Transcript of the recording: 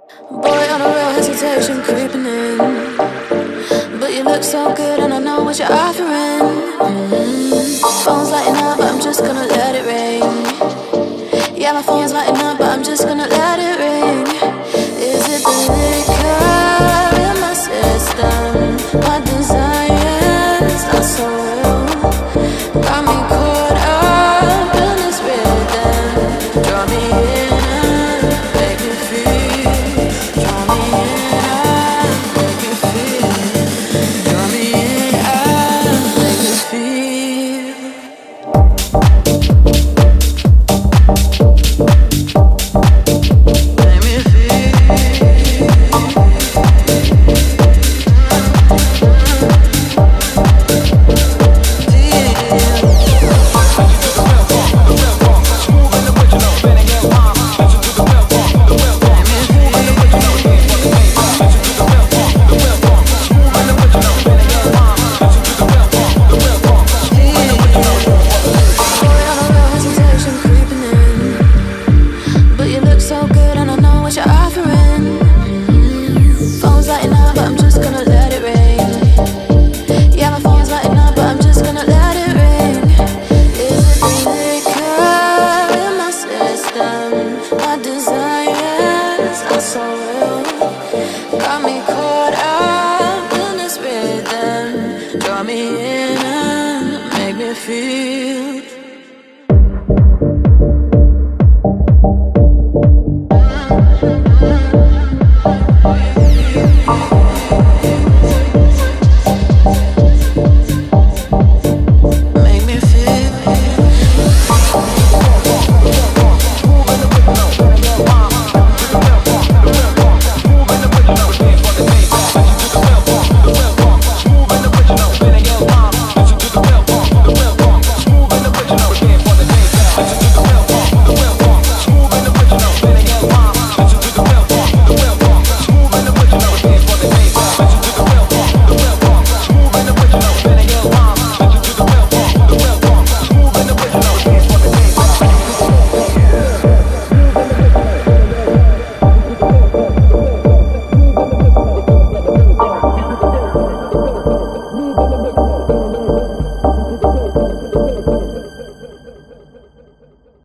Boy, on a real hesitation creeping in, but you look so good and I know what you're offering. Phone's lighting up, but I'm just gonna let it ring. Yeah, my phone's lighting up, but I'm just gonna let it ring. Is it the liquor in my system? My desires are so real. Got me caught up in this rhythm. Draw me in and make me feel. Draw me in and make me feel. Draw me in and make me feel. Make me feel.